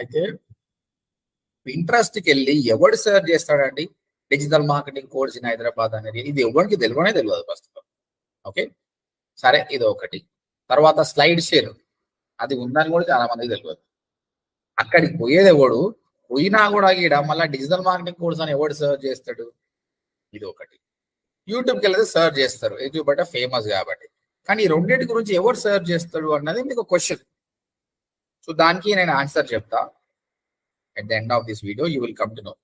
అయితే ఇంట్రెస్ట్కి వెళ్ళి ఎవడు సర్చ్ చేస్తాడండి digital marketing course in Hyderabad అనేది? ఇది ఎవరికి తెలియదు ప్రస్తుతం. ఓకే, సరే, ఇది ఒకటి. తర్వాత స్లైడ్ షేర్ అది ఉందని కూడా చాలా మందికి తెలియదు. అక్కడికి పోయేది ఎవడు, పోయినా కూడా ఈడ మళ్ళీ డిజిటల్ మార్కెటింగ్ కోర్స్ అని ఎవడు సర్చ్ చేస్తాడు? ఇది ఒకటి. యూట్యూబ్కి వెళ్తే సర్చ్ చేస్తారు, యూట్యూబ్ అంటే ఫేమస్ కాబట్టి. కానీ ఈ రెండింటి గురించి ఎవరు సర్చ్ చేస్తాడు అన్నది మీకు క్వశ్చన్. సో దానికి నేను ఆన్సర్ చెప్తా. At the end of this video you will come to know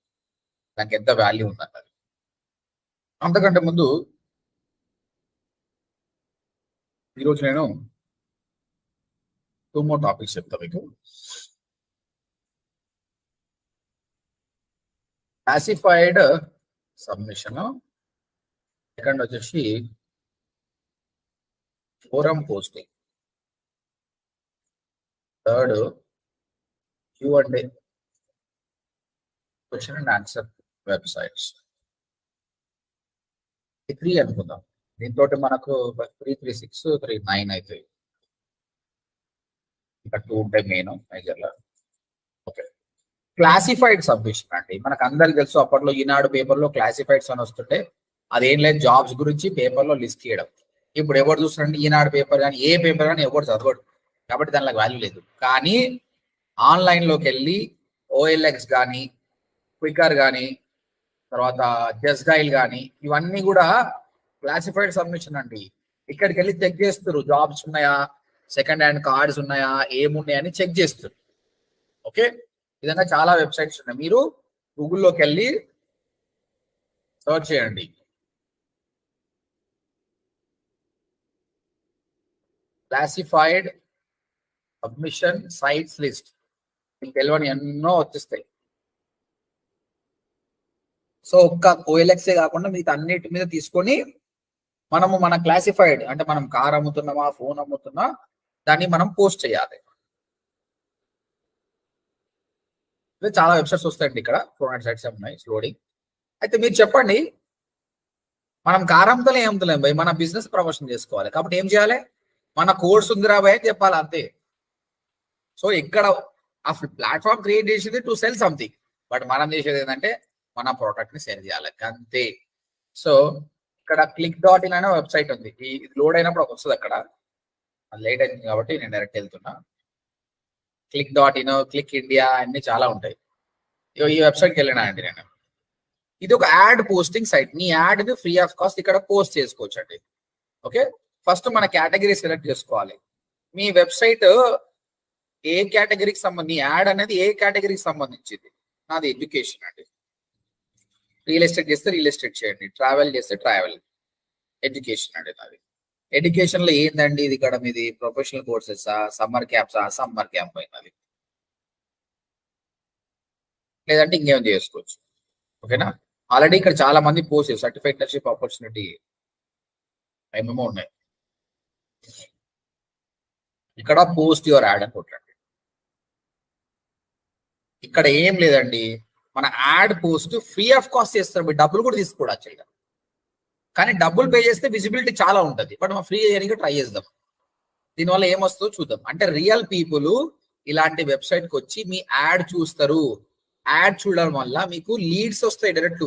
దానికి ఎంత వాల్యూ ఉందన్నది. అంతకంటే ముందు ఈరోజు నేను 2 more టాపిక్స్ చెప్తా మీకు. క్లాసిఫైడ్ సబ్మిషన్, సెకండ్ వచ్చేసి forum posting, third Q&A question and answer websites. 3 అనుకుందాం. దీంతో మనకు 3, 3, 6, 3, 9 అవుతాయి. ఇంకా 2 ఉంటాయి మెయిన్ మేజర్లో. ఓకే, క్లాసిఫైడ్ సబ్మిషన్ అండి. మనకు అందరికి తెలుసు, అప్పట్లో ఈనాడు పేపర్లో క్లాసిఫైడ్స్ అని వస్తుంటే అదేం లేదు, జాబ్స్ గురించి పేపర్లో లిస్ట్ చేయడం. ఇప్పుడు ఎవరు చూస్తారండి ఈనాడు పేపర్ కానీ ఏ పేపర్ కానీ ఎవరు చదవడు, కాబట్టి దానికి వాల్యూ లేదు. కానీ ఆన్లైన్లోకి వెళ్ళి OLX కానీ, క్వికర్ కానీ, తర్వాత జస్ట్ డైల్ కానీ, ఇవన్నీ కూడా క్లాసిఫైడ్ సబ్మిషన్ అండి. ఇక్కడికి వెళ్ళి చెక్ చేస్తారు, జాబ్స్ ఉన్నాయా, సెకండ్ హ్యాండ్ కార్డ్స్ ఉన్నాయా, ఏమున్నాయని చెక్ చేస్తారు. ఓకే, విధంగా చాలా వెబ్సైట్స్ ఉన్నాయి. మీరు గూగుల్లోకి వెళ్ళి సర్చ్ చేయండి, క్లాసిఫైడ్ సబ్మిషన్ సైట్స్ లిస్ట్. మీకు తెలియని ఎన్నో వచ్చేస్తాయి. సో ఒక్క OLX కాకుండా మిగతా అన్నిటి మీద తీసుకొని మనము మన క్లాసిఫైడ్ అంటే మనం కార్ అమ్ముతున్నామా, ఫోన్ అమ్ముతున్నా, దాన్ని మనం పోస్ట్ చేయాలి. చాలా వెబ్సైట్స్ వస్తాయండి. ఇక్కడ 400 సైట్స్ ఉన్నాయి లోడింగ్. అయితే మీరు చెప్పండి, మనం కార్ అమ్ముతలే ఏమవుతలేం భయ్, మన బిజినెస్ ప్రమోషన్ చేసుకోవాలి. కాబట్టి ఏం చేయాలి? మన కోర్స్ ఉందిరా భయ్ అని చెప్పాలి, అంతే. సో ఇక్కడ ఆ ప్లాట్ఫామ్ క్రియేట్ చేసేది టు సెల్ సంథింగ్, బట్ మనం చేసేది ఏంటంటే మన ప్రోడక్ట్ ని సేల్ చేయాలి, అంతే. సో ఇక్కడ click.in అనే వెబ్సైట్ ఉంది. ఇది లోడ్ అయినప్పుడు వస్తుంది. అక్కడ అది లేట్ అయింది కాబట్టి నేను డైరెక్ట్ వెళ్తున్నా. click.in, క్లిక్ ఇండియా అన్ని చాలా ఉంటాయి. ఈ వెబ్సైట్కి వెళ్ళినా అండి నేను. ఇది ఒక యాడ్ పోస్టింగ్ సైట్. మీ యాడ్ ని ఫ్రీ ఆఫ్ కాస్ట్ ఇక్కడ పోస్ట్ చేసుకోవచ్చు అండి. ఓకే, ఫస్ట్ మన కేటగిరీ సెలెక్ట్ చేసుకోవాలి. మీ వెబ్సైట్ ఏ కేటగిరీకి సంబంధించి, యాడ్ అనేది ఏ కేటగిరీకి సంబంధించింది? నాది ఎడ్యుకేషన్ అండి. రియల్ ఎస్టేట్ చేస్తే రియల్ ఎస్టేట్ చేయండి, ట్రావెల్ చేస్తే ట్రావెల్. ఎడ్యుకేషన్ అండి నాది. ఎడ్యుకేషన్ లో ఏందండి ఇది? ఇక్కడ మీది professional courses, summer camps, summer camp అయినది, లేదంటే ఇంకేం చేసుకోవచ్చు. ఓకేనా? ఆల్రెడీ ఇక్కడ చాలా మంది పోస్ట్ సర్టిఫైడ్ ఇంటర్న్షిప్ ఆపర్చునిటీ ఏమేమో ఉన్నాయి. ఇక్కడ పోస్ట్ యువర్ యాడ్ అని కొట్టండి. ఇక్కడ ఏం లేదండి, మన add post free of cost చేస్తారు. మీరు డబ్బులు కూడా తీసుకోవడం యాక్చువల్గా, కానీ డబ్బులు పే చేస్తే విజిబిలిటీ చాలా ఉంటుంది. బట్ మనం ఫ్రీ చేయడానికి ట్రై చేద్దాం. దీనివల్ల ఏమొస్తుందో చూద్దాం. అంటే రియల్ పీపుల్ ఇలాంటి వెబ్సైట్కి వచ్చి మీ యాడ్ చూస్తారు. యాడ్ చూడడం వల్ల మీకు లీడ్స్ వస్తాయి direct.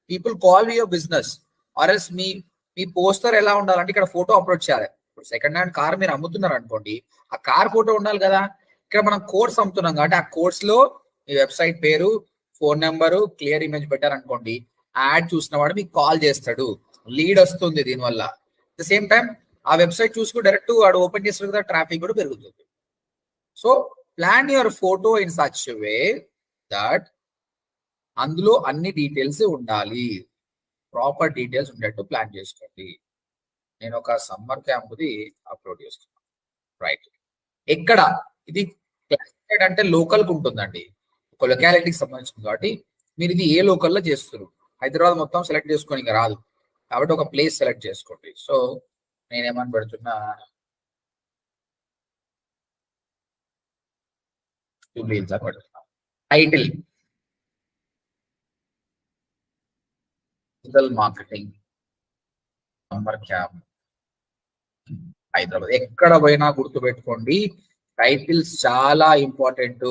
People call your business. ఆర్ఎల్స్ మీ పోస్టర్ ఎలా ఉండాలంటే ఇక్కడ ఫోటో అప్లోడ్ చేయాలి. ఇప్పుడు సెకండ్ హ్యాండ్ కార్ మీరు అమ్ముతున్నారు అనుకోండి, ఆ కార్ ఫోటో ఉండాలి కదా. ఇక్కడ మనం కోర్స్ అమ్ముతున్నాం కాబట్టి ఆ కోర్స్ లో మీ వెబ్సైట్ పేరు, ఫోన్ నెంబరు, క్లియర్ ఇమేజ్ పెట్టారనుకోండి, యాడ్ చూసిన వాడు మీకు కాల్ చేస్తాడు, లీడ్ వస్తుంది దీనివల్ల. ద సేమ్ టైం ఆ వెబ్సైట్ చూసుకుని డైరెక్ట్ వాడు ఓపెన్ చేస్తారు కదా, ట్రాఫిక్ కూడా పెరుగుతుంది. So plan your photo in such way that అందులో అన్ని డీటెయిల్స్ ఉండాలి, ప్రాపర్ డీటెయిల్స్ ఉండేట్టు ప్లాన్ చేసుకోండి. నేను ఒక సమ్మర్ క్యాంప్ది అప్లోడ్ చేస్తున్నాను. రైట్, ఎక్కడ ఇది క్లాసిఫైడ్ అంటే లోకల్కి ఉంటుందండి, ఒక లొకాలిటీకి సంబంధించింది. కాబట్టి మీరు ఇది ఏ లోకల్లో చేస్తారు, హైదరాబాద్ మొత్తం సెలెక్ట్ చేసుకొని ఇంకా రాదు, కాబట్టి ఒక ప్లేస్ సెలెక్ట్ చేసుకోండి. సో నేనేమని పెడుతున్నా, పెడుతున్నా title digital marketing summer camp Hyderabad. ఎక్కడ పోయినా గుర్తుపెట్టుకోండి, టైటిల్స్ చాలా ఇంపార్టెంట్.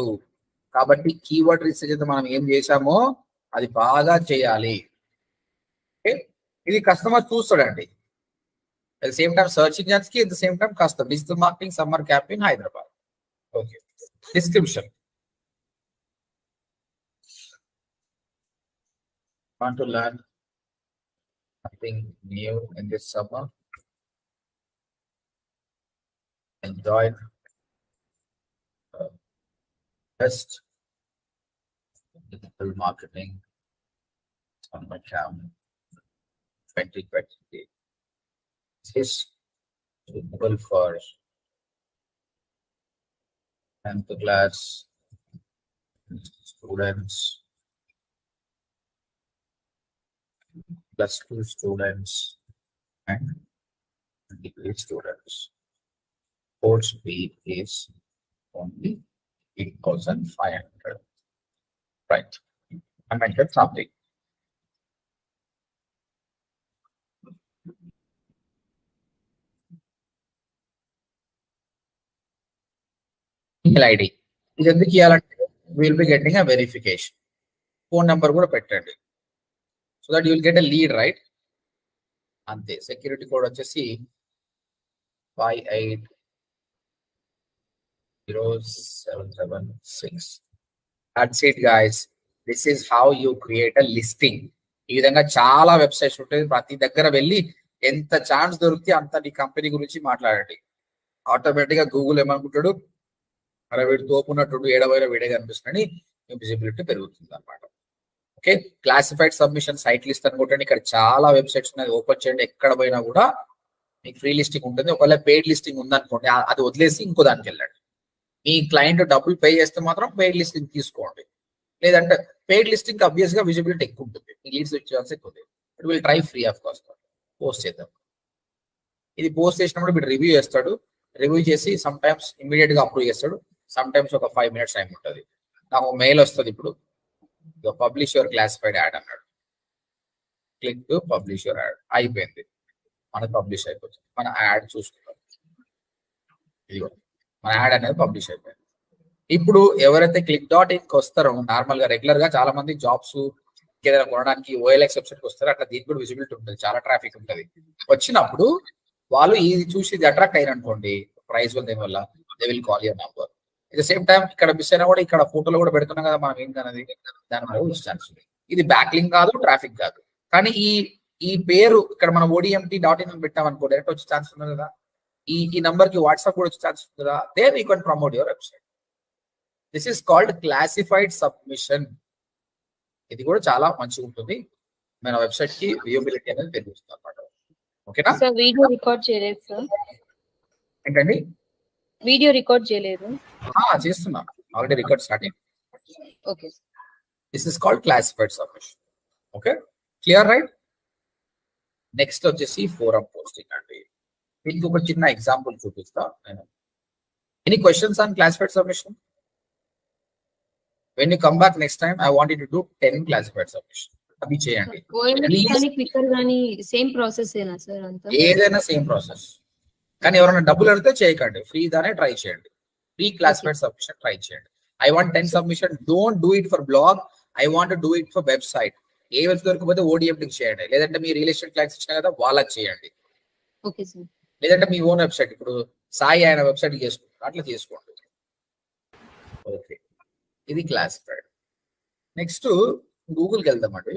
కాబట్టి కీవర్డ్ రీసెర్చ్ అయితే మనం ఏం చేసామో అది బాగా చేయాలి. ఓకే, ఇది కస్టమర్ చూస్తాడండి. At the same time search engines కి, at the same time customer digital marketing summer camp in Hyderabad. Okay, description. Want to learn something new in this summer? Enjoy best digital marketing summer camp 2020. This is suitable for 10th class students, +2 students, and degree students. Course fee is only 8,500. Right. I mentioned something. Email ID. ఇది ఎందుకు ఇవ్వాలంటే will be getting a verification. Phone number కూడా పెట్టండి, so that you will get a lead, right? అంతే. Security code వచ్చేసి 580776. That's it, guys. This is how you create a listing. ఈ విధంగా చాలా వెబ్సైట్స్ ఉంటాయి. ప్రతి దగ్గర వెళ్ళి ఎంత ఛాన్స్ దొరికితే అంత నీ కంపెనీ గురించి మాట్లాడండి. ఆటోమేటిక్ గా గూగుల్ ఏమనుకుంటాడు, అరే వీడు తోపున్నట్టు ఏడవైనా వీడే కనిపిస్తుందని విజిబిలిటీ పెరుగుతుంది అనమాట. Okay, classified submission site list అనుకుంటే ఇక్కడ చాలా వెబ్సైట్స్ ఉన్నాయి. ఓపెన్ చేయండి, ఎక్కడ పోయినా కూడా మీకు ఫ్రీ లిస్టింగ్ ఉంటుంది. ఒకవేళ పెయిడ్ లిస్టింగ్ ఉందనుకోండి, అది వదిలేసి ఇంకో దానికి వెళ్ళండి. మీ క్లయింట్ డబ్బులు పే చేస్తే మాత్రం పెయిడ్ లిస్టింగ్ తీసుకోండి. లేదంటే పెయిడ్ లిస్టింగ్ అబ్వియస్ గా విజిబిలిటీ ఎక్కువ ఉంటుంది, మీ లీడ్స్ వచ్చే ఛాన్స్ ఎక్కువ ఉంది. It will try free of cost. Post చేద్దాం. ఇది పోస్ట్ చేసినప్పుడు మీరు రివ్యూ చేస్తాడు. రివ్యూ చేసి సమ్ టైమ్స్ ఇమీడియట్ గా అప్రూవ్ చేస్తాడు, సమ్ టైమ్స్ ఒక 5 minutes టైం ఉంటుంది. నాకు మెయిల్ వస్తుంది, ఇప్పుడు పబ్లిష్ యువర్ క్లాసిఫైడ్ యాడ్ అన్నాడు. Click to publish your add. అయిపోయింది, మనకు పబ్లిష్ అయిపోతుంది. మన యాడ్ చూసుకుంటాం, ఇదిగో మన యాడ్ అనేది పబ్లిష్ అయిపోయింది. ఇప్పుడు ఎవరైతే click.inకి వస్తారో, నార్మల్ గా రెగ్యులర్ గా చాలా మంది జాబ్స్ ఏదైనా కొనడానికి OLX వెబ్సైట్కి వస్తారు, అట్లా దీనికి కూడా విజిబిలిటీ ఉంటుంది, చాలా ట్రాఫిక్ ఉంటుంది. వచ్చినప్పుడు వాళ్ళు ఇది చూసి ఇది అట్రాక్ట్ అయిన అనుకోండి, ప్రైస్ వల్ల దేని వల్ల they will call your number. At the same time ఇక్కడ మిస్ అయినా కూడా ఇక్కడ ఫోటోలు కూడా పెడుతున్నాం కదా మనం, ఏంటనేది దాని వల్ల ఛాన్స్ ఉంది. ఇది బ్యాక్ లింక్ కాదు, ట్రాఫిక్ కాదు, కానీ ఈ పేరు ఇక్కడ మనం ODMT.in అని పెట్టామనుకో డైరెక్ట్ వచ్చే ఛాన్స్ ఉంది కదా. ఈ నంబర్ కి వాట్సాప్ కూడా వచ్చే ఛాన్స్ ఉంది కదా. There you can promote your website. This is called classified submission. ఇది కూడా చాలా మంచిగా ఉంటుంది, మన వెబ్సైట్ కి విజిబిలిటీ అనేది పెరుగుతుంది అన్నమాట. ఓకేనా? వీడియో రికార్డ్ చేయలేదు సార్. ఏంటండి? వీడియో రికార్డ్ చేయలేదు. చేస్తున్నా, already record starting. Okay, this is called classified submission. Okay, clear, right? Next వచ్చేసి ఫోరం పోస్టింగ్ అండి. దీనికి ఒక చిన్న ఎగ్జాంపుల్ చూపిస్తా నేను. Any questions on classified submission? When you come back next time, I want you to do 10 classified submission. అవి చేయండి. Same process ఏనా సార్? అంతా ఏదైనా సేమ్ ప్రాసెస్, కానీ ఎవరైనా డబ్బులు అడిగితే చేయకండి, ఫ్రీ దానే ట్రై చేయండి. ఫ్రీ క్లాసిఫైడ్ సబ్మిషన్ ట్రై చేయండి. I want 10 submission. Don't do it for blog. I want to do it for website. A website దొరకకపోతే ODMT చేయండి, లేదంటే మీ రియల్ ఎస్టేట్ క్లయింట్స్ ఇచ్చిన కదా వాళ్ళకి చేయండి. Okay sir. లేదంటే మీ ఓన్ వెబ్సైట్, ఇప్పుడు సాయి ఆయన వెబ్సైట్ చేసుకుంటారు, అట్లా చేసుకోండి. ఓకే, ఇది క్లాసిఫైడ్. నెక్స్ట్ గూగుల్కి వెళ్దామండి.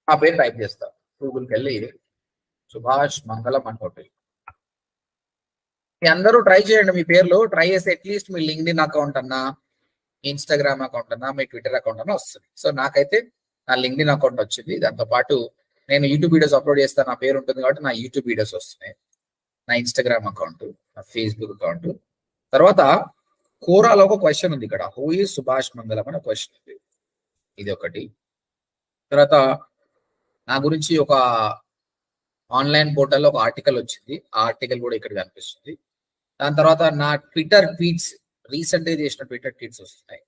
ఆ పేరు టైప్ చేస్తా, గూగుల్కి వెళ్ళి సుభాష్ మంగళం అనుకోండి. మీ అందరూ ట్రై చేయండి, మీ పేర్లు ట్రై చేసి అట్లీస్ట్ మీ లింక్డ్ఇన్ అకౌంట్ అన్నా, మీ ఇన్స్టాగ్రామ్ అకౌంట్ అన్నా, మీ ట్విట్టర్ అకౌంట్ అన్నా వస్తుంది. సో నాకైతే నా లింక్డ్ఇన్ అకౌంట్ వచ్చింది. దాంతో పాటు నేను యూట్యూబ్ వీడియోస్ అప్లోడ్ చేస్తాను, నా పేరు ఉంటుంది కాబట్టి నా యూట్యూబ్ వీడియోస్ వస్తున్నాయి. నా ఇన్స్టాగ్రామ్ అకౌంట్, నా ఫేస్బుక్ అకౌంట్. తర్వాత కోరాలో ఒక క్వశ్చన్ ఉంది ఇక్కడ, హూ ఈజ్ సుభాష్ మంగళం అనే క్వశ్చన్ ఉంది, ఇది ఒకటి. తర్వాత నా గురించి ఒక ఆన్లైన్ పోర్టల్లో ఒక ఆర్టికల్ వచ్చింది, ఆ ఆర్టికల్ కూడా ఇక్కడ కనిపిస్తుంది. దాని తర్వాత నా ట్విట్టర్ ట్వీట్స్, రీసెంట్ గా చేసిన ట్విట్టర్ ట్వీట్స్ వస్తున్నాయి.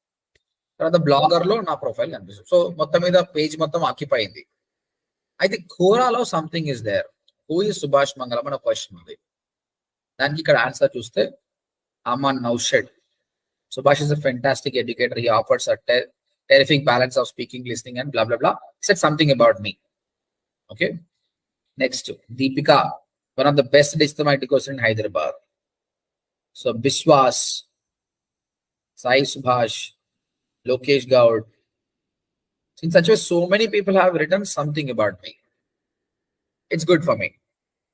తర్వాత బ్లాగర్ లో నా ప్రొఫైల్ కనిపిస్తుంది. సో మొత్తం మీద పేజ్ మొత్తం ఆక్యుపై అయింది. అయితే కోరాలో something is there, who is Subhash Mangalam అనే క్వశ్చన్ ఉంది. దానికి ఇక్కడ ఆన్సర్ చూస్తే Aman నౌషెడ్ Subhash is a fantastic educator. He offers a terrific balance of speaking, listening, and blah blah blah. He said something about me. Okay. Next, Deepika, one of the best digital marketing courses in Hyderabad. So Biswas, Sai Subhash, Lokesh Gaud. In such a way, so many people have written something about me. It's good for me.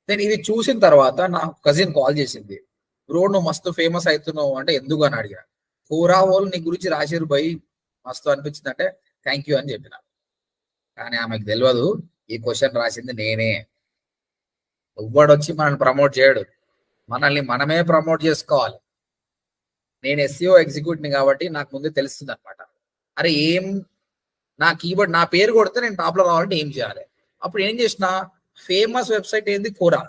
Then ఇది చూసిన తర్వాత నా cousin call చేసింది, bro నువ్వు మస్తు famous అవుతున్నావు అంటే ఎందుకు అని అడిగా. కోరా వాళ్ళు నీ గురించి రాశారు బై, మస్తు అనిపించింది అంటే థ్యాంక్ యూ అని చెప్పిన. కానీ ఆమెకు తెలియదు ఈ క్వశ్చన్ రాసింది నేనే. ఎవ్వడు వచ్చి మనల్ని ప్రమోట్ చేయడు, మనల్ని మనమే ప్రమోట్ చేసుకోవాలి. నేను ఎస్సీఓ ఎగ్జిక్యూటివ్ కాబట్టి నాకు ముందే తెలుస్తుంది అనమాట. అరే ఏం నా కీబోర్డ్ నా పేరు కొడితే నేను టాప్ లో రావాలంటే ఏం చేయాలి. అప్పుడు ఏం చేసిన, ఫేమస్ వెబ్సైట్ ఏంది కోరా.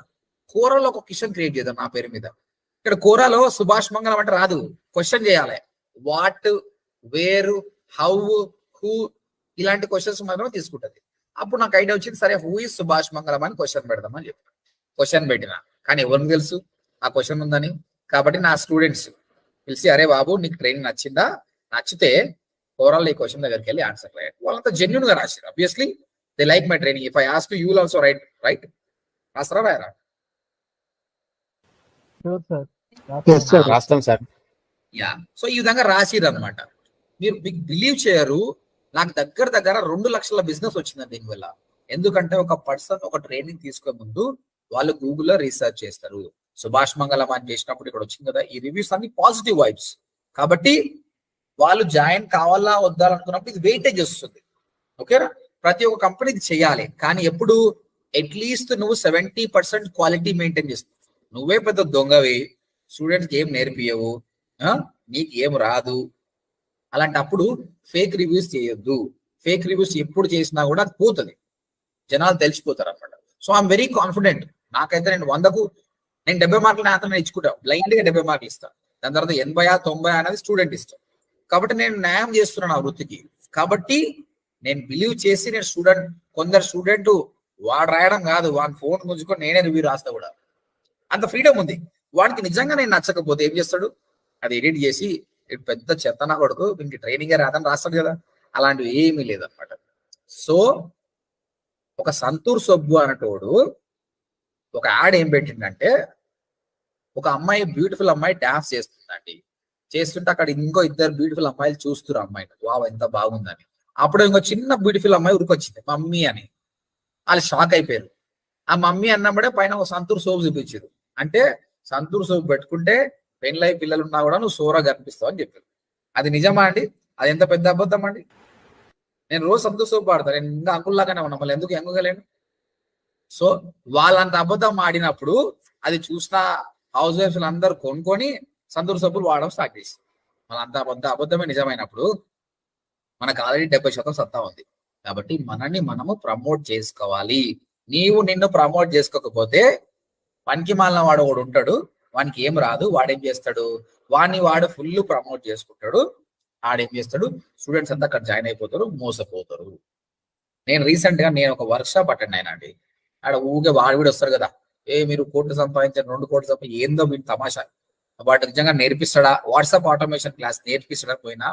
కోరాలో ఒక క్వశ్చన్ క్రియేట్ చేద్దాం నా పేరు మీద. ఇక్కడ కోరాలో సుభాష్ మంగళం అంటే రాదు, క్వశ్చన్ చేయాలి. వాట్, వేరు, హౌ, హూ ఇలాంటి క్వశ్చన్స్ మాత్రమే తీసుకుంటది. అప్పుడు నాకు ఐడియా వచ్చింది, సరే హూ ఇస్ సుభాష్ మంగళం అని క్వశ్చన్ పెడదామని చెప్పి క్వశ్చన్ పెట్టిన. కానీ ఎవరికి తెలుసు ఆ క్వశ్చన్ ఉందని. కాబట్టి నా స్టూడెంట్స్ పిలిచి, అరే బాబు నీకు ట్రైనింగ్ నచ్చిందా, నచ్చితే ఓవరాల్ ఈ క్వశ్చన్ దగ్గరికి వెళ్ళి ఆన్సర్ రాయండి. వాళ్ళంతా జెన్యున్ గా రాశారు. Obviously they like my training. If I ask you will also write రాస్తారా రాయరా? రాస్తాం సార్. యా, సో ఈ విధంగా రాసిరు అనమాట. మీరు బిలీవ్ చేయరు, నాకు దగ్గర 2 లక్షల బిజినెస్ వచ్చిందండి దీనివల్ల. ఎందుకంటే ఒక పర్సన్ ఒక ట్రైనింగ్ తీసుకునే ముందు వాళ్ళు గూగుల్లో రీసెర్చ్ చేస్తారు. సుభాష్ మంగళం అని చేసినప్పుడు ఇక్కడ వచ్చింది కదా, ఈ రివ్యూస్ అన్ని పాజిటివ్ వైబ్స్. కాబట్టి వాళ్ళు జాయిన్ కావాలా వద్దా అనుకున్నప్పుడు ఇది వెయిటేజ్ వస్తుంది. ఓకేనా? ప్రతి ఒక్క కంపెనీ ఇది చేయాలి. కానీ ఎప్పుడు అట్లీస్ట్ నువ్వు 70% క్వాలిటీ మెయింటైన్ చేస్తావు. నువ్వే పెద్ద దొంగవి, స్టూడెంట్స్కి ఏం నేర్పియవు, నీకు ఏం రాదు, అలాంటప్పుడు ఫేక్ రివ్యూస్ చేయొద్దు. ఫేక్ రివ్యూస్ ఎప్పుడు చేసినా కూడా అది పోతుంది, జనాలు తెలిసిపోతారు అనమాట. So I'm very confident. నాకైతే నేను 100కు 70 మార్కులు నేను ఇచ్చుకుంటా, బ్లైండ్ గా 70 మార్కులు ఇస్తాను. దాని తర్వాత 80-90 అనేది స్టూడెంట్ ఇష్టం. కాబట్టి నేను న్యాయం చేస్తున్నాను ఆ వృత్తికి. కాబట్టి నేను బిలీవ్ చేసి నేను కొందరు స్టూడెంట్ వాడు రాయడం కాదు, వాడి ఫోన్ ముంచుకొని నేనే రివ్యూ రాస్తా కూడా, అంత ఫ్రీడమ్ ఉంది. వాడికి నిజంగా నేను నచ్చకపోతే ఏం చేస్తాడు, అది ఎడిట్ చేసి పెద్ద చెత్తనా కొడుకు దీనికి ట్రైనింగే రాదని రాస్తాడు కదా. అలాంటివి ఏమీ లేదన్నమాట. సో ఒక సంతూర్ సబ్బు అనేటోడు ఒక యాడ్ ఏం పెట్టిందంటే, ఒక అమ్మాయి బ్యూటిఫుల్ అమ్మాయి డాన్స్ చేస్తుందండి. చేస్తుంటే అక్కడ ఇంకో 2 బ్యూటిఫుల్ అమ్మాయిలు చూస్తున్నారు అమ్మాయిని, వావ్ ఎంత బాగుందని. అప్పుడు ఇంకో చిన్న బ్యూటిఫుల్ అమ్మాయి ఉరికొచ్చింది మమ్మీ అని. వాళ్ళు షాక్ అయిపోయారు. ఆ మమ్మీ అన్నప్పుడే పైన ఒక సంతూర్ సోప్ చూపించారు. అంటే సంతూర్ సోప్ పెట్టుకుంటే పెళ్ళై పిల్లలు ఉన్నా కూడా నువ్వు సోరా కనిపిస్తావు అని చెప్పారు. అది నిజమా అండి? అది ఎంత పెద్ద అబద్ధం అండి. నేను రోజు సంతూర్ సోప్ వాడతాను, నేను ఇంకా అంకుల్లాగానే ఉన్నా, మళ్ళీ ఎందుకు ఎంగలేను? సో వాళ్ళంత అబద్ధం ఆడినప్పుడు అది చూసిన హౌస్ వైఫ్స్ అందరూ కొనుక్కొని సంతూర్ సబ్బులు వాడడం స్టార్ట్ చేసి, వాళ్ళంత అబద్ధమే నిజమైనప్పుడు మనకు ఆల్రెడీ 70% సత్తా ఉంది. కాబట్టి మనల్ని మనము ప్రమోట్ చేసుకోవాలి. నీవు నిన్ను ప్రమోట్ చేసుకోకపోతే పనికి మాలిన వాడు ఒకడు ఉంటాడు, వానికి ఏం రాదు, వాడేం చేస్తాడు, వాడు ఫుల్ ప్రమోట్ చేసుకుంటాడు. ఆడేం చేస్తాడు, స్టూడెంట్స్ అంతా అక్కడ జాయిన్ అయిపోతారు, మోసపోతారు. నేను రీసెంట్ గా ఒక వర్క్ షాప్ అటెండ్ అయినా అండి. ఆడ ఊగే వాడు కూడా వస్తారు కదా, మీరు 1 కోట్లు సంపాదించారు 2 కోట్లు సంపాదించి ఏందో వీటి తమాషా, వాటి నిజంగా నేర్పిస్తాడా? వాట్సాప్ ఆటోమేషన్ క్లాస్ నేర్పిస్తాడా? పోయినా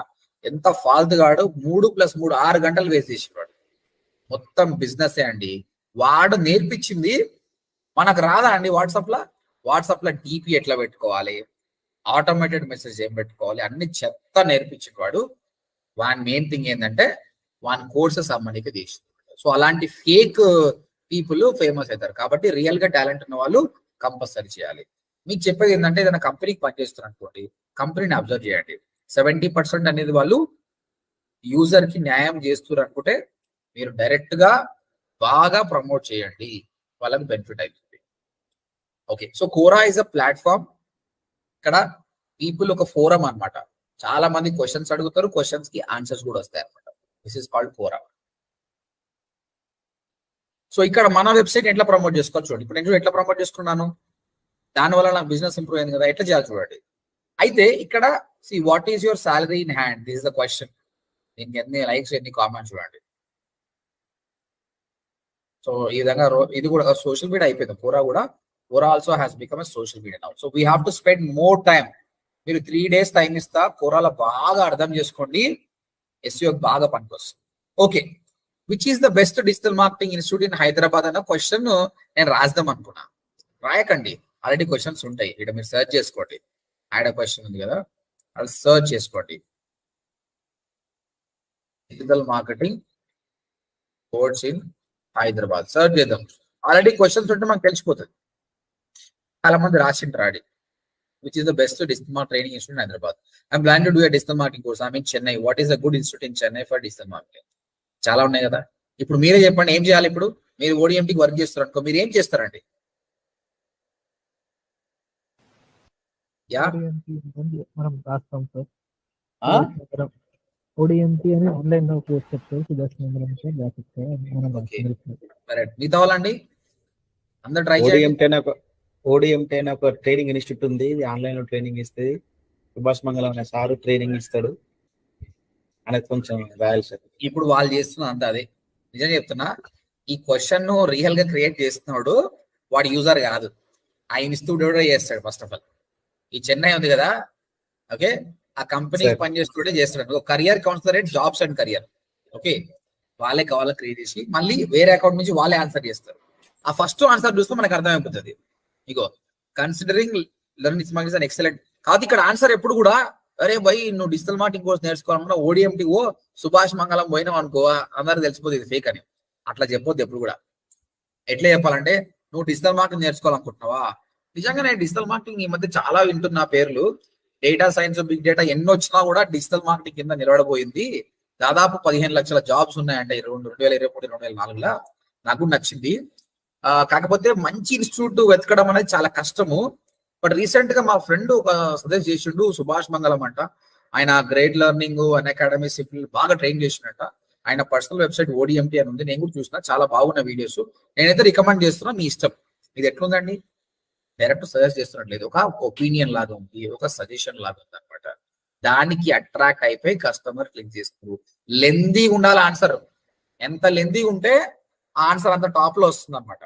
ఎంత ఫాల్తు గాడు, 3+3 6 గంటలు వేస్ట్ చేసేవాడు. మొత్తం బిజినెస్ అండి. వాడు నేర్పించింది మనకు రాదా అండి? వాట్సాప్ లో డిపి ఎట్లా పెట్టుకోవాలి, ఆటోమేటెడ్ మెసేజ్ ఏం పెట్టుకోవాలి, అన్ని చెత్త నేర్పించేవాడు. వాని మెయిన్ థింగ్ ఏంటంటే వాని కోర్సెస్ అమ్మనికి తీసుకుంటాడు. సో అలాంటి ఫేక్ పీపుల్ ఫేమస్ అవుతారు. కాబట్టి రియల్ గా టాలెంట్ ఉన్న వాళ్ళు కంపల్సరీ చేయాలి. మీకు చెప్పేది ఏంటంటే, ఏదైనా కంపెనీకి పనిచేస్తున్నారు అనుకోండి, కంపెనీని అబ్జర్వ్ చేయండి. 70% అనేది వాళ్ళు యూజర్ కి న్యాయం చేస్తున్నారు అనుకుంటే మీరు డైరెక్ట్ గా బాగా ప్రమోట్ చేయండి, వాళ్ళకి బెనిఫిట్ అవుతుంది. Okay, so Quora is a platform. ఇక్కడ పీపుల్ ఒక ఫోరం అన్నమాట. చాలా మంది క్వశ్చన్స్ అడుగుతారు, క్వశ్చన్స్ కి ఆన్సర్స్ కూడా వస్తాయి అనమాట. This is called Quora. So ఇక్కడ మన వెబ్సైట్ ఎట్లా ప్రమోట్ చేసుకోవాలి చూడండి. ఇప్పుడు నేను ఎట్లా ప్రమోట్ చేసుకున్నాను, దానివల్ల నాకు బిజినెస్ ఇంప్రూవ్ అయింది కదా, ఎట్లా చేయాలి చూడండి. అయితే ఇక్కడ what is your salary in hand, this is the question. దీనికి ఎన్ని లైక్స్ ఎన్ని కామెంట్స్ చూడండి. సో ఈ విధంగా ఇది కూడా సోషల్ మీడియా అయిపోయింది. Quora also has become a social media now. So we have to spend more time మీరు 3 days టైం ఇస్తా, కోరాల బాగా అర్థం చేసుకోండి, SEO బాగా పనికొస్తుంది. Okay, which is the best digital marketing institute in Hyderabad అన్న క్వశ్చన్ నేను రాద్దాం అనుకున్నా. రాయకండి, ఆల్రెడీ క్వశ్చన్స్ ఉంటాయి ఇక్కడ, మీరు సెర్చ్ చేసుకోండి. యాడ్ క్వశ్చన్ ఉంది కదా, అది సెర్చ్ చేసుకోండి. Digital marketing course in Hyderabad search చేద్దాం. ఆల్రెడీ క్వశ్చన్స్ ఉంటే మనకు తెలిసిపోతుంది. చాలా మంది రాసింటారు ఆడి. Which is the best digital marketing training institute in Hyderabad? I'm planning to do a digital marketing course. I'm in Chennai. What is a good institute in Chennai for digital marketing? చాలా ఉన్నాయి కదా. ఇప్పుడు మీరే చెప్పండి ఏం చేయాలి. ఇప్పుడు మీరు ఓడిఎంటీకి వర్క్ చేస్తారు అనుకో, మీరు ఏం చేస్తారండి? యా మనం రాస్తాం సార్. ఓడిఎంటీ అని ఆన్లైన్ లో కోర్స్ చెప్తారు సుదర్శనం సార్, గ్రాఫిక్స్ మనం కరెక్ట్. మిగతా వాళ్ళండి అందరు ట్రై చేయండి. ఓడిఎంటీ అనే ఒక ట్రైనింగ్ ఇన్స్టిట్యూట్ ఉంది, ఇది ఆన్లైన్ లో ట్రైనింగ్ ఇస్తుంది. సుభాష్ మంగళం అనే సారు ట్రైనింగ్ ఇస్తాడు అనేది కొంచెం రాయాలి సార్. ఇప్పుడు వాళ్ళు చేస్తున్నా అంత అదే. నిజం చెప్తున్నా, ఈ క్వశ్చన్ ను రియల్ గా క్రియేట్ చేస్తున్నాడు వాడు యూజర్ కాదు, ఆ ఇన్స్టిట్యూట్ చేస్తాడు. ఫస్ట్ ఆఫ్ ఆల్ ఈ చెన్నై ఉంది కదా, ఓకే, ఆ కంపెనీ పనిచేస్తుంటే చేస్తాడు. కరియర్ కౌన్సిలరేట్ జాబ్స్ అండ్ కరియర్, ఓకే, వాళ్ళే కావాలని క్రియేట్ చేసి మళ్ళీ వేరే అకౌంట్ నుంచి వాళ్ళే ఆన్సర్ చేస్తారు. ఆ ఫస్ట్ ఆన్సర్ చూస్తే మనకు అర్థమైపోతుంది. Ego considering learning marketing is excellent కాదు. ఇక్కడ ఆన్సర్ ఎప్పుడు కూడా అరే భయ్ నువ్వు డిజిటల్ మార్కెటింగ్ కోర్స్ నేర్చుకోవాలన్నా ఓడిఎంటీ ఓ సుభాష్ మంగళం పోయినావు అనుకో అందరికి తెలిసిపోతుంది ఇది ఫేక్ అని. అట్లా చెప్పొద్దు ఎప్పుడు కూడా. ఎట్లా చెప్పాలంటే నువ్వు డిజిటల్ మార్కెటింగ్ నేర్చుకోవాలనుకుంటున్నావా? నిజంగా నేను డిజిటల్ మార్కెటింగ్ ఈ మధ్య చాలా వింటున్నా పేర్లు. డేటా సైన్స్, బిగ్ డేటా ఎన్ని వచ్చినా కూడా డిజిటల్ మార్కెటింగ్ కింద నిలబడిపోయింది. దాదాపు 15 లక్షల జాబ్స్ ఉన్నాయంటే 2023, 2024 నాకు నచ్చింది. కాకపోతే మంచి ఇన్స్టిట్యూట్ వెతకడం అనేది చాలా కష్టము. బట్ రీసెంట్ గా మా ఫ్రెండ్ ఒక సజెస్ట్ చేసిండు, సుభాష్ మంగళం అంట. ఆయన గ్రేట్ లెర్నింగ్ అన్ అకాడమీ సింపుల్ బాగా ట్రైన్ చేసినట్ట. ఆయన పర్సనల్ వెబ్సైట్ ఓడిఎంటీ అని ఉంది, నేను కూడా చూసిన, చాలా బాగున్న వీడియోస్. నేనైతే రికమెండ్ చేస్తున్నా, మీ ఇష్టం. ఇది ఎట్లుందండి? డైరెక్ట్ సజెస్ట్ చేస్తున్నట్లేదు, ఒక ఒపీనియన్ లాగా ఉంది, ఒక సజెషన్ లాగా ఉంది అనమాట. దానికి అట్రాక్ట్ అయిపోయి కస్టమర్ క్లిక్ చేస్తారు. లెందీ ఉండాలి ఆన్సర్. ఎంత లెందీ ఉంటే ఆన్సర్ అంత టాప్ లో వస్తుంది అనమాట.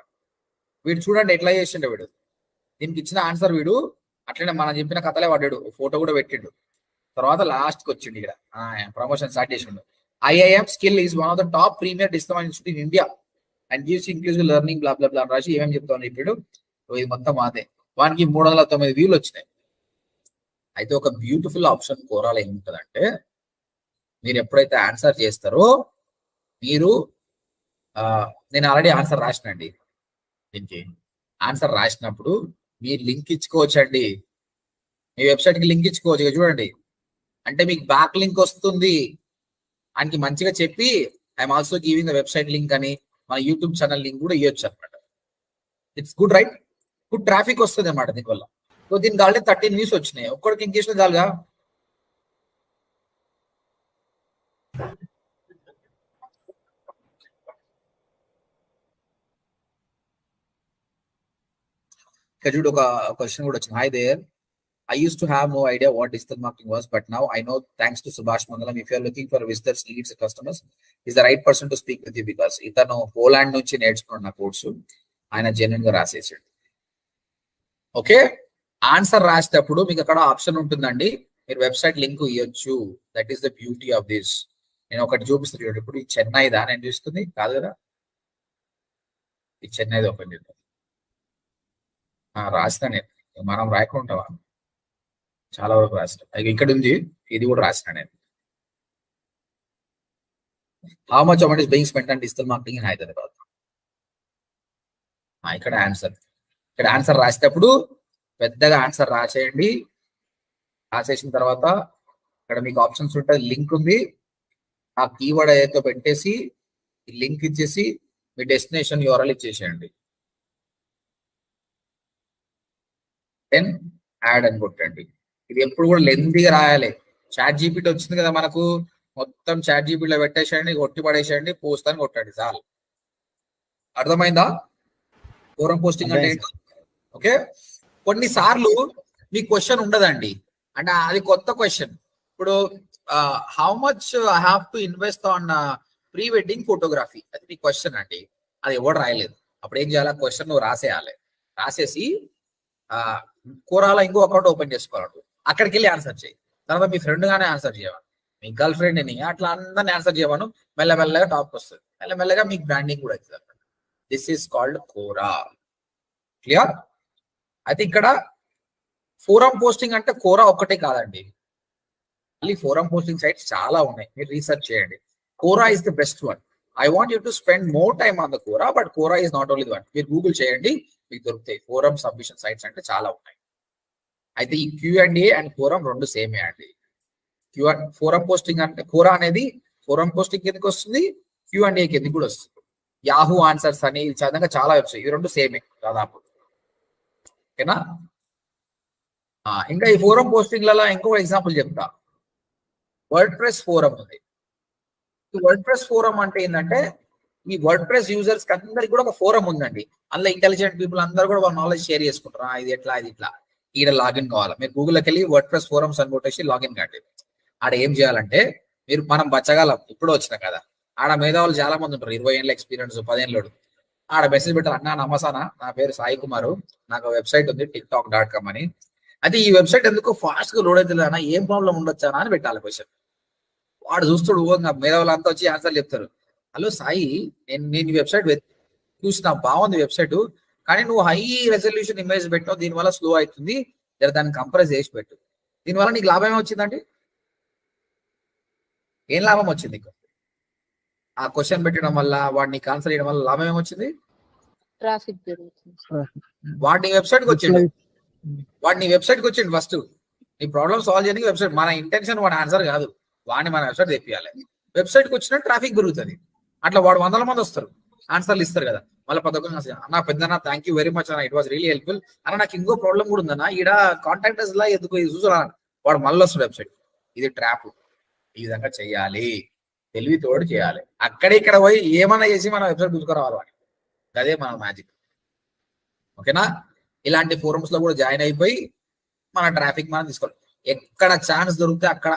వీడు చూడండి ఎట్లా చేసిండు వీడు. దీనికి ఇచ్చిన ఆన్సర్ వీడు అట్లనే మనం చెప్పిన కథలే పడ్డాడు, ఫోటో కూడా పెట్టిండు. తర్వాత లాస్ట్ కి వచ్చిండు ఇక్కడ ప్రమోషన్ స్టార్ట్ చేసిండు. IIM skill is one of the top premier digital institute in India and gives inclusive learning blah blah blah రాసి ఏమేమి చెప్తాను చెప్పాడు. ఇది మొత్తం అదే. వానికి 309 వ్యూలు వచ్చినాయి. అయితే ఒక బ్యూటిఫుల్ ఆప్షన్ కోరాలో ఏముంటుందంటే, మీరు ఎప్పుడైతే ఆన్సర్ చేస్తారో మీరు నేను ఆల్రెడీ ఆన్సర్ రాసినండి. దీనికి ఆన్సర్ రాసినప్పుడు మీరు లింక్ ఇచ్చుకోవచ్చు అండి, మీ వెబ్సైట్ కి లింక్ ఇచ్చుకోవచ్చు. చూడండి, అంటే మీకు బ్యాక్ లింక్ వస్తుంది. ఆయనకి మంచిగా చెప్పి I'm also giving the website link అని మన యూట్యూబ్ ఛానల్ లింక్ కూడా ఇవ్వచ్చు అనమాట. It's good right, good traffic వస్తుంది అనమాట దీనివల్ల. సో దీనికి ఆల్రెడీ 13 వ్యూస్ వచ్చినాయి. ఒక్కడికి క్లిక్ చేసిన చాలుగా. ఇక్కడ చూడు, ఒక క్వశ్చన్ కూడా వచ్చింది. Hi there, I used to have no idea what digital marketing was, but now I know thanks to Subhash Mangalam. If you are looking for visitors, leads, customers, is the right person to speak with you because itano Poland నుంచి నేర్చుకున్న course ఆయన genuine గా రాసేసాడు. Okay, answer రాసేటప్పుడు మీకు అక్కడ option ఉంటుందండి, మీరు website link ఇవ్వచ్చు. That is the beauty of this. నేను ఒకటి చూపిస్తాను. ఇప్పుడు ఈ చెన్నైదా నేను చూస్తుంది కాదు కదా, ఈ చెన్నైది ఓపెన్ చేద్దాం. రాసిన నేను, మనం రాయకుంటావా? చాలా వరకు రాసిన. ఇక్కడ ఉంది, ఇది కూడా రాసిన నేను. How much amount is being spent on digital marketing in Hyderabad. ఇక్కడ ఆన్సర్, ఇక్కడ ఆన్సర్ రాసేటప్పుడు పెద్దగా ఆన్సర్ రాసేయండి. రాసేసిన తర్వాత ఇక్కడ మీకు ఆప్షన్స్ ఉంటాయి, లింక్ ఉంది. ఆ కీవర్డ్ ఏదైతే పెట్టేసి లింక్ ఇచ్చేసి మీ డెస్టినేషన్ యూఆర్ఎల్ ఇచ్చేసేయండి. దెన్ యాడ్ అని కొట్టండి. ఇది ఎప్పుడు కూడా లెందీగా రాయాలి. చాట్ జీపీటీ వచ్చింది కదా మనకు, మొత్తం చాట్ జీపీటీలో పెట్టేసేయండి, కొట్టి పడేసేయండి, పోస్ట్ అని కొట్టండి చాలు. అర్థమైందా? ఫోరం పోస్టింగ్ అంటే ఏంటి? ఓకే, కొన్నిసార్లు మీ క్వశ్చన్ ఉండదండి, అంటే అది కొత్త క్వశ్చన్. ఇప్పుడు how much I have to invest on pre wedding photography, అది మీ క్వశ్చన్ అండి. అది ఎవరు రాయలేదు. అప్పుడు ఏం చేయాలి? క్వశ్చన్ నువ్వు రాసేయాలి. రాసేసి కోరాల ఇంకో అకౌంట్ ఓపెన్ చేసుకోవాలి. అక్కడికి వెళ్ళి ఆన్సర్ చేయి. తర్వాత మీ ఫ్రెండ్ గానే ఆన్సర్ చేయమను, మీ గర్ల్ ఫ్రెండ్ ని అట్లా అందరిని ఆన్సర్ చేయమను. మెల్లమెల్లగా టాప్ వస్తుంది, మెల్లమెల్లగా మీకు బ్రాండింగ్ కూడా అవుతుంది అన్నమాట. This is called Quora. Clear? అయితే ఇక్కడ ఫోరం పోస్టింగ్ అంటే కోరా ఒక్కటే కాదండి, మళ్ళీ ఫోరం పోస్టింగ్ సైట్స్ చాలా ఉన్నాయి, మీరు రీసెర్చ్ చేయండి. Quora is the best one. I want you to spend more time on the Quora, but Quora is not only one. మీరు గూగుల్ చేయండి, మీకు దొరుకుతాయి. ఫోరం సబ్మిషన్ సైట్స్ అంటే చాలా ఉన్నాయి. అయితే ఈ Q&A అండ్ ఫోరం రెండు సేమే అండి. ఫోరం పోస్టింగ్ అంటే కోరా అనేది ఫోరం పోస్టింగ్ కిందకి వస్తుంది, Q&A కిందకి కూడా వస్తుంది. యాహూ ఆన్సర్స్ అని చదంగా చాలా వెబ్సైట్, ఇవి రెండు సేమే దాదాపు. ఓకేనా? ఇంకా ఈ ఫోరం పోస్టింగ్లలో ఇంకొక ఎగ్జాంపుల్ చెప్తా. వర్డ్ ప్రెస్ ఫోరం ఉంది. వర్డ్ ప్రెస్ ఫోరం అంటే ఏంటంటే ఈ వర్డ్ ప్రెస్ యూజర్స్ అందరికి కూడా ఒక ఫోరం ఉందండి. అందులో ఇంటెలిజెంట్ పీపుల్ అందరూ కూడా వాళ్ళ నాలెడ్జ్ షేర్ చేసుకుంటారు. ఇది ఎట్లా, ఇది ఇట్లా, ఈడ లాగిన్ కావాలి. మీరు గూగుల్కి వెళ్ళి వర్డ్ ప్రెస్ ఫోరమ్స్ అని కొట్టేసి లాగిన్ కండి. ఆడ ఏం చేయాలంటే మనం బచ్చగాలం ఇప్పుడు వచ్చినా కదా, ఆడ మేధావులు చాలా మంది ఉంటారు, 20 ఏళ్ళ ఎక్స్పీరియన్స్, 10 ఏళ్ళు. ఆడ మెసేజ్ పెట్టారు, అన్నా నమసానా, నా పేరు సాయి కుమారు, నాకు వెబ్సైట్ ఉంది tiktok.com అని. అది ఈ వెబ్సైట్ ఎందుకు ఫాస్ట్ గా లోడ్ అవుతుంది అన్న, ఏం ప్రాబ్లం ఉండొచ్చా అని పెట్టాలి క్వశ్చన్. వాడు చూస్తాడు, మేధావులు అంతా వచ్చి ఆన్సర్ చెప్తారు. హలో సాయి, నేను ఈ వెబ్సైట్ చూసిన, బాగుంది వెబ్సైట్, కానీ నువ్వు హై రెజల్యూషన్ ఇమేజ్ పెట్టావు, దీనివల్ల స్లో అవుతుంది, దాన్ని కంప్రెస్ చేసి పెట్టు. దీనివల్ల నీకు లాభం ఏమొచ్చిందండి? ఏం లాభం వచ్చింది నీకు? ఆ క్వశ్చన్ పెట్టడం వల్ల, వాడిని ఆన్సర్ చేయడం వల్ల లాభం ఏమొచ్చింది? ట్రాఫిక్ పెరుగుతుంది. వాడిని వెబ్సైట్కి వచ్చిండు ఫస్ట్ నీ ప్రాబ్లమ్ సాల్వ్ చేయడానికి వెబ్సైట్. మన ఇంటెన్షన్ వాడి ఆన్సర్ కాదు, వాడిని మన వెబ్సైట్ తెప్పియాలి. వెబ్సైట్కి వచ్చిన ట్రాఫిక్ పెరుగుతుంది. అట్లా వాడు 100 మంది వస్తారు, ఆన్సర్లు ఇస్తారు కదా. మళ్ళీ అన్న పెద్దనా థ్యాంక్ యూ వెరీ మచ్ అన్న, ఇట్ వాస్ రియలీ హెల్ప్ఫుల్ అన్న, నాకు ఇంకో ప్రాబ్లం కూడా ఉందన్న, ఈడ కాంటాక్టర్స్ లా ఎందుకు చూసారా, వాడు మళ్ళీ వస్తాడు వెబ్సైట్. ఇది ట్రాప్. ఈ విధంగా చెయ్యాలి, తెలివితోడు చేయాలి. ఇక్కడ పోయి ఏమన్నా చేసి మన వెబ్సైట్ చూసుకురావాలి వాడిని, అదే మన మ్యాజిక్. ఓకేనా? ఇలాంటి ఫోరమ్స్ లో కూడా జాయిన్ అయిపోయి మన ట్రాఫిక్ మనం తీసుకోవాలి. ఎక్కడ ఛాన్స్ దొరికితే అక్కడ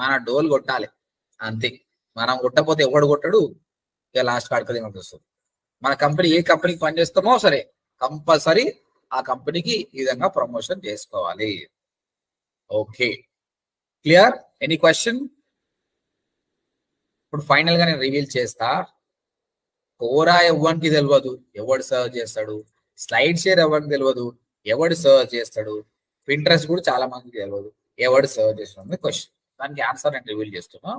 మన డోల్ కొట్టాలి అంతే. మనం కొట్టకపోతే ఎవడు కొట్టడు, ఇక లాస్ట్ కాడుకది వస్తుంది. మన కంపెనీ ఏ కంపెనీకి పనిచేస్తామో సరే, కంపల్సరీ ఆ కంపెనీకి ఈ విధంగా ప్రమోషన్ చేసుకోవాలి. Okay, clear? Any question? ఇప్పుడు ఫైనల్ గా నేను రివీల్ చేస్తా. కోరా ఎవరికి తెలియదు, ఎవడు సర్చ్ చేస్తాడు. స్లైడ్ షేర్ ఎవరికి తెలియదు, ఎవడు సర్చ్ చేస్తాడు. పింట్రెస్ట్ కూడా చాలా మందికి తెలియదు, ఎవడు సర్చ్ చేస్తాడు క్వశ్చన్. దానికి ఆన్సర్ నేను రివీల్ చేస్తున్నా.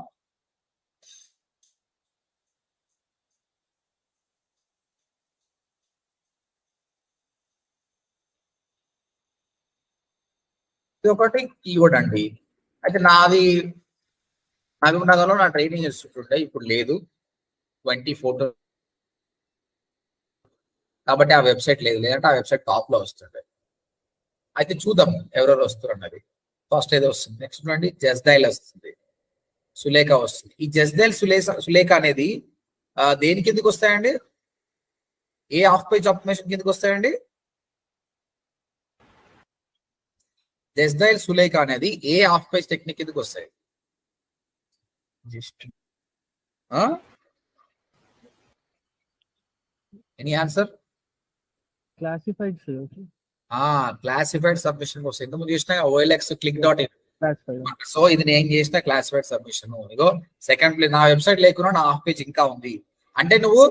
ఇది ఒకటి కీవర్డ్ అండి. అయితే నాది నగరంలో నా ట్రైనింగ్ ఇన్స్టిట్యూట్ ఉంటే ఇప్పుడు లేదు, 2014 కాబట్టి ఆ వెబ్సైట్ లేదు, లేదంటే ఆ వెబ్సైట్ టాప్ లో వస్తుండే. అయితే చూద్దాం ఎవరెవరు వస్తారు అన్నది. ఫస్ట్ ఏదో వస్తుంది, నెక్స్ట్ చూడండి జస్డైల్ వస్తుంది, సులేఖ వస్తుంది. ఈ జస్డైల్ సులేఖ అనేది దేని కిందకి వస్తాయండి? ఏ ఆఫ్ పేజ్ ఆప్టిమైజేషన్ కిందకి వస్తాయండి? జస్డైల్ సులేఖ అనేది ఏ ఆఫ్ పేజ్ టెక్నిక్ కిందకి వస్తాయి? Any answer? Classified classified submission వస్తాయి. ఇంతకుముందు చేసిన OLX click.in. సో ఇది నేను చేసిన క్లాసిఫైడ్ సబ్మిషన్. ఇగో సెకండ్ ప్లేస్ నా వెబ్సైట్ లేకున్నా నా ఆఫ్ పేజ్ ఇంకా ఉంది. అంటే నువ్వు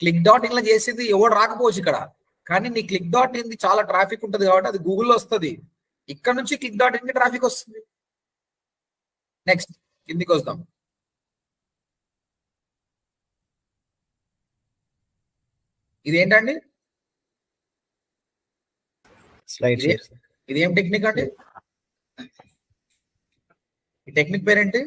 click.in లో చేసేది ఎవడు రాకపోవచ్చు ఇక్కడ, కానీ నీ click.in చాలా ట్రాఫిక్ ఉంటుంది కాబట్టి అది గూగుల్లో వస్తుంది. ఇక్కడ నుంచి click.in కి ట్రాఫిక్ వస్తుంది. నెక్స్ట్ కిందికి వస్తాం. ఇదేంటండి? Slide share. ఇది ఏం టెక్నిక్ అండి? ఈ టెక్నిక్ పేరేంటి?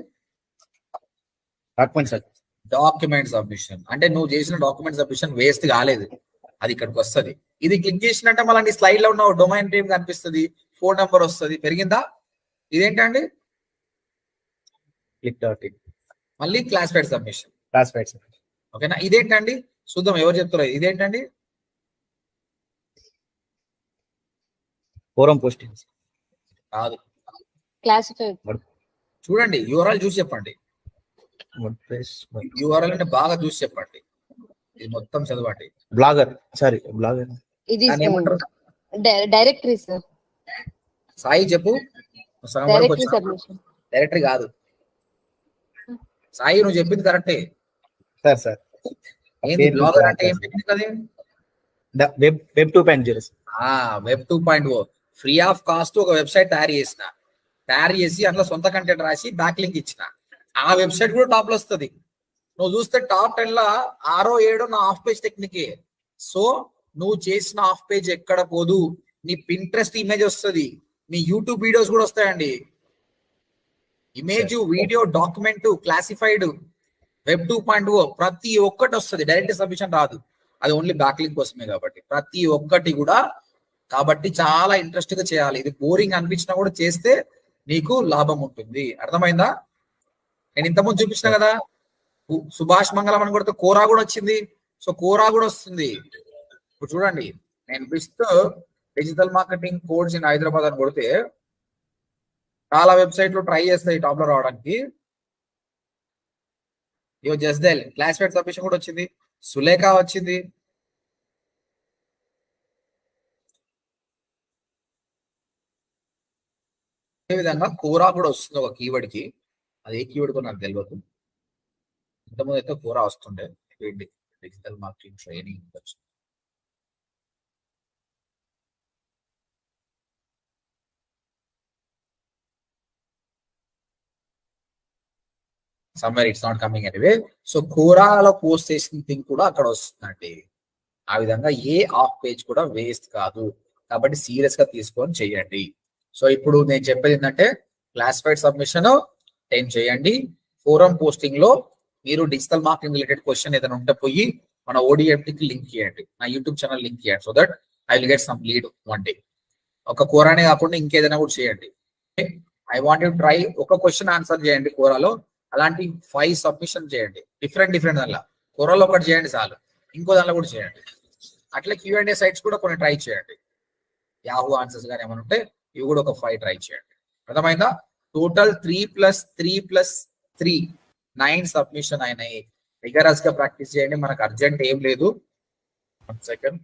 Document submission. అంటే నువ్వు చేసిన డాక్యుమెంట్ సబ్మిషన్ వేస్ట్ కాలేదు, అది ఇక్కడికి వస్తుంది. ఇది క్లిక్ చేసినట్టే మళ్ళీ నీ స్లైడ్ లో ఉన్న డొమైన్ నేమ్ కనిపిస్తుంది, ఫోన్ నెంబర్ వస్తుంది. పెరిగిందా? ఇదేంటండి? click.in. మళ్ళీ క్లాసిఫైడ్ సబ్మిషన్. ఓకేనా? ఇదేంటండి? చూద్దాం ఎవరు చెప్తారో. ఇదేంటండి? ఫోరం పోస్టింగ్స్ కాదు, క్లాసిఫైడ్. చూడండి యూఆర్ఎల్ చూసి చెప్పండి. యూఆర్ఎల్ అంటే బాగా చూసి చెప్పండి, ఇది మొత్తం చదవండి. బ్లాగర్. ఇది దాన్ని ఏమంటారు? Directory sir. సాయి చెప్పు. సగం వరకు డైరెక్టరీ వచ్చినా. సబ్మిషన్. డైరెక్టరీ కాదు సాయి, నువ్వు చెప్పింది కరెక్టే. సార్ ఏంది బ్లాగర్ అంటే ఏం టెక్నిక్ అది? Web 2.0. Web 2.0 free of cost ఒక వెబ్సైట్ తయారు చేసి అందులో సొంత కంటెంట్ రాసి బ్యాక్ లింక్ ఇచ్చిన. ఆ వెబ్సైట్ కూడా టాప్ లో వస్తుంది. నువ్వు చూస్తే టాప్ 10 లా 6 7 నా ఆఫ్ పేజ్ టెక్నికే. సో నువ్వు చేసిన ఆఫ్ పేజ్ ఎక్కడ పోదు, నీ పింట్రెస్ట్ ఇమేజ్ వస్తుంది, నీ యూట్యూబ్ వీడియోస్ కూడా వస్తాయండి. Image, video, document, classified, web 2.0 ప్రతి ఒక్కటి వస్తుంది. డైరెక్ట్ సబ్మిషన్ రాదు, అది ఓన్లీ బ్యాక్ లింక్ కోసమే. కాబట్టి ప్రతి ఒక్కటి కూడా కాబట్టి చాలా ఇంట్రెస్ట్ గా చేయాలి. ఇది బోరింగ్ అనిపించినా కూడా చేస్తే నీకు లాభం ఉంటుంది. అర్థమైందా? నేను ఇంతకుముందు చూపించిన కదా, సుభాష్ మంగళం అని కొడితే కోరా కూడా వచ్చింది. సో కోరా కూడా వస్తుంది. ఇప్పుడు చూడండి, నేను best digital marketing course in Hyderabad అని కొడితే చాలా వెబ్సైట్లు ట్రై చేస్తాయి టాప్ లో రావడానికి. ఇవో జస్దెల్ క్లాస్మేట్ సబ్మిషన్ కూడా వచ్చింది, సులేఖ వచ్చింది. అదేవిధంగా కోరా కూడా వస్తుంది ఒక కీవర్డ్ కి. అది ఏ కీవర్డ్ కూడా నాకు తెలియదు. ఇంతకుముందు అయితే కోరా వస్తుండే, డిజిటల్ మార్కెటింగ్ ట్రైనింగ్ వచ్చింది. Somewhere it's not coming anyway. So కోరాలో పోస్ట్ చేసిన థింగ్ కూడా అక్కడ వస్తుందండి. ఆ విధంగా ఏ ఆఫ్ పేజ్ కూడా వేస్ట్ కాదు. కాబట్టి సీరియస్ గా తీసుకొని చేయండి. సో ఇప్పుడు నేను చెప్పేది ఏంటంటే, క్లాసిఫైడ్ సబ్మిషన్ 10 చేయండి. ఫోరం పోస్టింగ్ లో మీరు డిజిటల్ మార్కెటింగ్ రిలేటెడ్ క్వశ్చన్ ఏదైనా ఉంటే పోయి మన ఓడిఎఫ్టీకి లింక్ చేయండి, నా యూట్యూబ్ ఛానల్ లింక్ చేయండి. So that I will get some lead one day. ఒక కోరానే కాకుండా ఇంకేదైనా కూడా చేయండి. I want you try. ఒక క్వశ్చన్ ఆన్సర్ చేయండి కోరాలో, అలాంటి 5 సబ్మిషన్ చేయండి. డిఫరెంట్ దానిలో కోరాలో ఒకటి చేయండి చాలు, ఇంకో దానిలో కూడా చేయండి. అట్లా Q&A సైట్స్ కూడా కొన్ని ట్రై చేయండి. యాహూ ఆన్సర్స్ కానీ ఏమైనా ఉంటే ఇవి కూడా ఒక 5 ట్రై చేయండి. అర్థమైందా? టోటల్ 3+3+3 9 సబ్మిషన్ అయినాయి. రిగరస్ గా ప్రాక్టీస్ చేయండి. మనకు అర్జెంట్ ఏం లేదు. 1 సెకండ్.